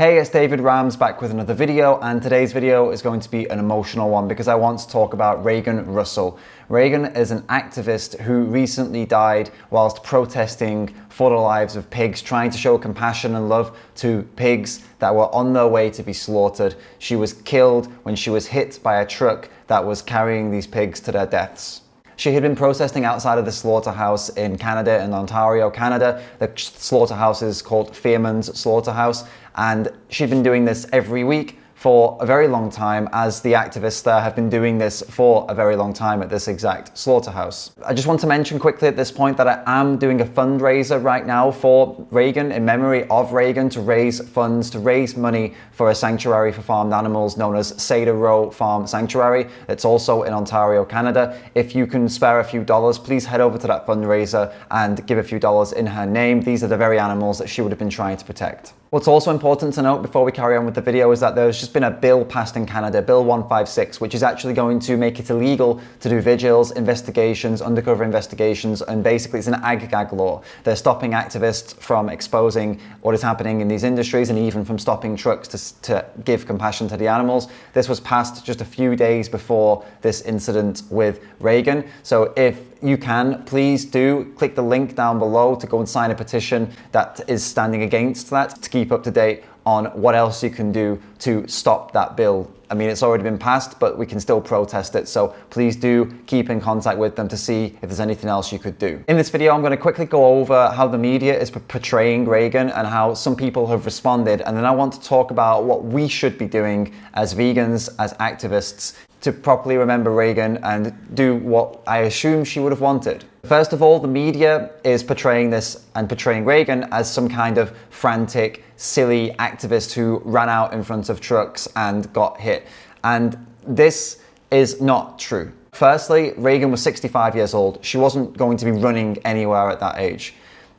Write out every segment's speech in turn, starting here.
Hey, it's David Rams back with another video, and today's video is going to be an emotional one because I want to talk about Regan Russell. Regan is an activist who recently died whilst protesting for the lives of pigs, trying to show compassion and love to pigs that were on their way to be slaughtered. She was killed when she was hit by a truck that was carrying these pigs to their deaths. She had been protesting outside of the slaughterhouse in Canada, in Ontario, Canada. The slaughterhouse is called Fearman's Slaughterhouse, and she'd been doing this every week for a very long time, as the activists there have been doing this for a very long time at this exact slaughterhouse. I just want to mention quickly at this point that I am doing a fundraiser right now for Regan, in memory of Regan, to raise funds, to raise money for a sanctuary for farmed animals known as Cedar Row Farm Sanctuary. It's also in Ontario, Canada. If you can spare a few dollars, please head over to that fundraiser and give a few dollars in her name. These are the very animals that she would have been trying to protect. What's also important to note before we carry on with the video is that there's just been a bill passed in Canada, Bill 156, which is actually going to make it illegal to do vigils, investigations, undercover investigations, and basically it's an ag-gag law. They're stopping activists from exposing what is happening in these industries and even from stopping trucks to give compassion to the animals. This was passed just a few days before this incident with Regan. So if you can, please do click the link down below to go and sign a petition that is standing against that, to keep up to date on what else you can do to stop that bill. I mean, it's already been passed, but we can still protest it. So please do keep in contact with them to see if there's anything else you could do. In this video, I'm going to quickly go over how the media is portraying Regan and how some people have responded. And then I want to talk about what we should be doing as vegans, as activists, to properly remember Regan and do what I assume she would have wanted. First of all, the media is portraying this and portraying Regan as some kind of frantic, silly activist who ran out in front of trucks and got hit. And this is not true. Firstly, Regan was 65 years old. She wasn't going to be running anywhere at that age.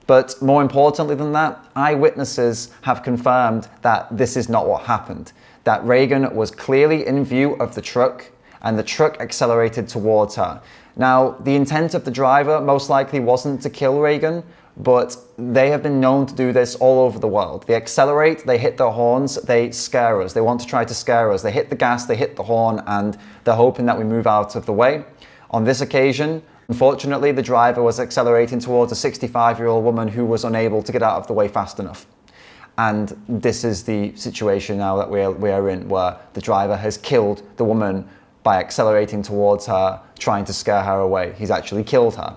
But more importantly than that, eyewitnesses have confirmed that this is not what happened. That Regan was clearly in view of the truck and the truck accelerated towards her. Now, the intent of the driver most likely wasn't to kill Regan, but they have been known to do this all over the world. They accelerate, they hit their horns, they scare us. They want to try to scare us. They hit the gas, they hit the horn, and they're hoping that we move out of the way. On this occasion, unfortunately, the driver was accelerating towards a 65-year-old woman who was unable to get out of the way fast enough. And this is the situation now that we are in, where the driver has killed the woman by accelerating towards her, trying to scare her away. He's actually killed her.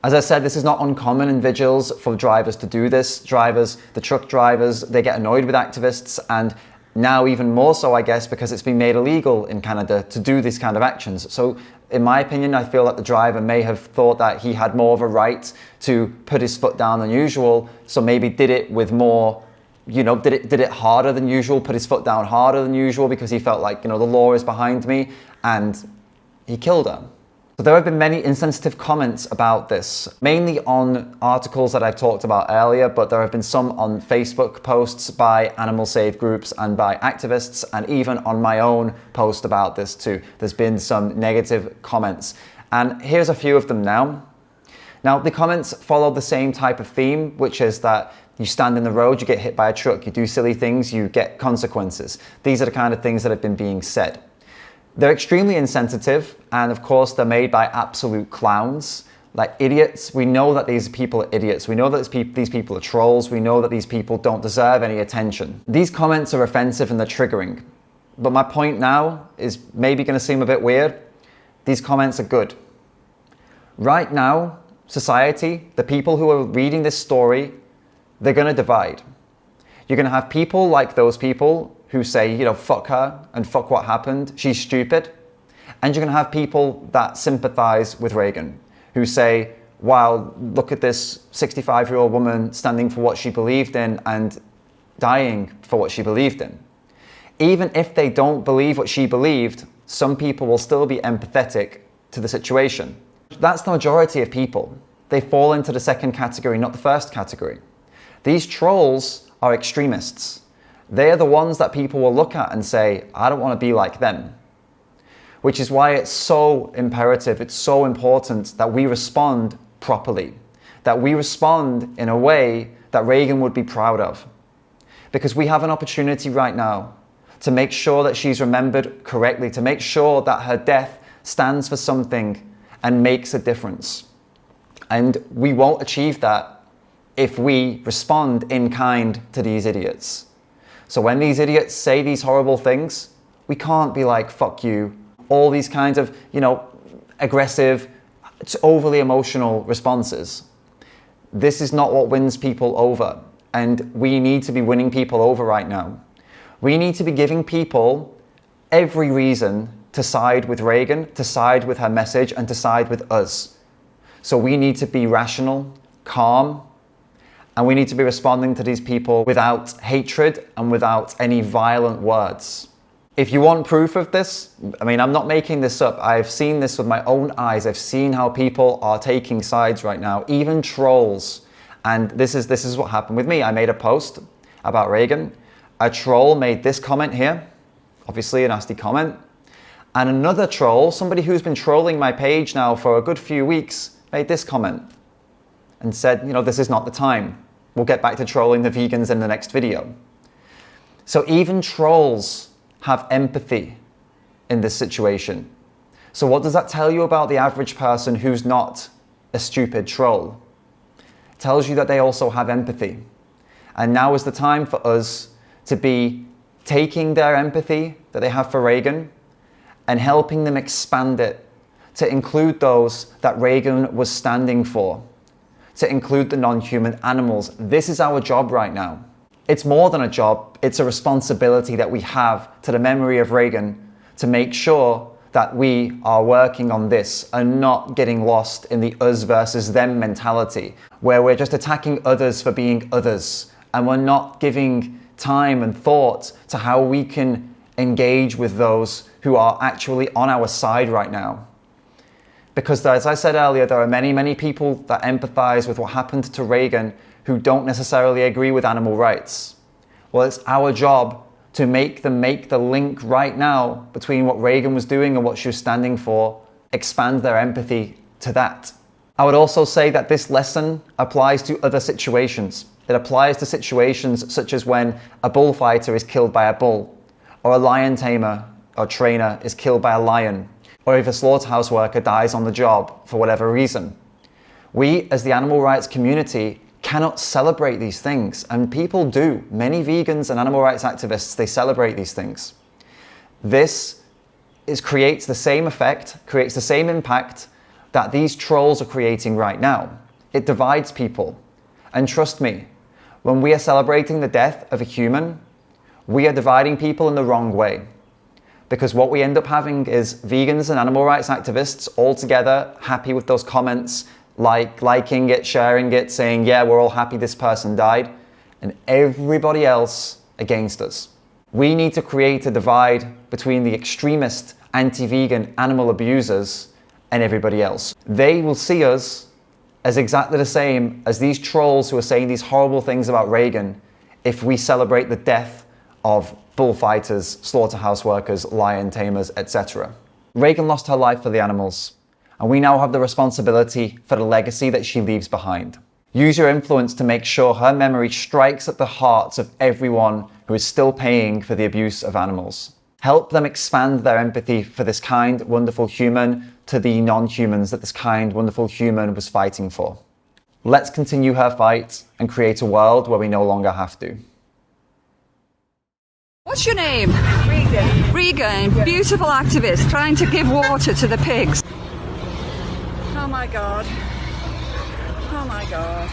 As I said, this is not uncommon in vigils for drivers to do this. The truck drivers, they get annoyed with activists, and now even more so, I guess, because it's been made illegal in Canada to do these kind of actions. So in my opinion, I feel that the driver may have thought that he had more of a right to put his foot down than usual, so maybe did it with more, did it harder than usual, put his foot down harder than usual because he felt like, the law is behind me, and he killed her. So there have been many insensitive comments about this, mainly on articles that I've talked about earlier, but there have been some on Facebook posts by animal save groups and by activists, and even on my own post about this too. There's been some negative comments, and here's a few of them now. Now, the comments follow the same type of theme, which is that you stand in the road, you get hit by a truck, you do silly things, you get consequences. These are the kind of things that have been being said. They're extremely insensitive, and of course they're made by absolute clowns, like idiots. We know that these people are idiots. We know that these people are trolls. We know that these people don't deserve any attention. These comments are offensive and they're triggering. But my point now is maybe going to seem a bit weird. These comments are good. Right now, society, the people who are reading this story, they're going to divide. You're going to have people like those people who say, fuck her and fuck what happened, she's stupid. And you're going to have people that sympathize with Regan, who say, wow, look at this 65-year-old woman standing for what she believed in and dying for what she believed in. Even if they don't believe what she believed, some people will still be empathetic to the situation. That's the majority of people. They fall into the second category, not the first category. These trolls are extremists. They are the ones that people will look at and say, I don't want to be like them. Which is why it's so imperative, it's so important that we respond properly, that we respond in a way that Regan would be proud of. because we have an opportunity right now to make sure that she's remembered correctly, to make sure that her death stands for something and makes a difference. And we won't achieve that if we respond in kind to these idiots. So when these idiots say these horrible things, we can't be like, fuck you, all these kinds of, aggressive, overly emotional responses. This is not what wins people over. And we need to be winning people over right now. We need to be giving people every reason to side with Regan, to side with her message, and to side with us. So we need to be rational, calm, and we need to be responding to these people without hatred and without any violent words. If you want proof of this, I'm not making this up. I've seen this with my own eyes. I've seen how people are taking sides right now, even trolls. And this is what happened with me. I made a post about Regan. A troll made this comment here, obviously a nasty comment. And another troll, somebody who's been trolling my page now for a good few weeks, made this comment and said, this is not the time. We'll get back to trolling the vegans in the next video. So even trolls have empathy in this situation. So what does that tell you about the average person who's not a stupid troll? It tells you that they also have empathy. And now is the time for us to be taking their empathy that they have for Regan and helping them expand it to include those that Regan was standing for, to include the non-human animals. This is our job right now. It's more than a job, it's a responsibility that we have to the memory of Regan to make sure that we are working on this and not getting lost in the us versus them mentality, where we're just attacking others for being others and we're not giving time and thought to how we can engage with those who are actually on our side right now. Because as I said earlier, there are many, many people that empathize with what happened to Regan who don't necessarily agree with animal rights. Well, it's our job to make them make the link right now between what Regan was doing and what she was standing for, expand their empathy to that. I would also say that this lesson applies to other situations. It applies to situations such as when a bullfighter is killed by a bull, or a lion tamer or trainer is killed by a lion, or if a slaughterhouse worker dies on the job for whatever reason. We, as the animal rights community, cannot celebrate these things, and people do. Many vegans and animal rights activists, they celebrate these things. This creates the same effect, creates the same impact that these trolls are creating right now. It divides people. And trust me, when we are celebrating the death of a human, we are dividing people in the wrong way. Because what we end up having is vegans and animal rights activists all together, happy with those comments, liking it, sharing it, saying, yeah, we're all happy this person died, and everybody else against us. We need to create a divide between the extremist, anti-vegan animal abusers and everybody else. They will see us as exactly the same as these trolls who are saying these horrible things about Regan if we celebrate the death of bullfighters, slaughterhouse workers, lion tamers, etc. Regan lost her life for the animals. And we now have the responsibility for the legacy that she leaves behind. Use your influence to make sure her memory strikes at the hearts of everyone who is still paying for the abuse of animals. Help them expand their empathy for this kind, wonderful human to the non-humans that this kind, wonderful human was fighting for. Let's continue her fight and create a world where we no longer have to. What's your name? Regan. Regan, beautiful activist trying to give water to the pigs. Oh my God. Oh my God.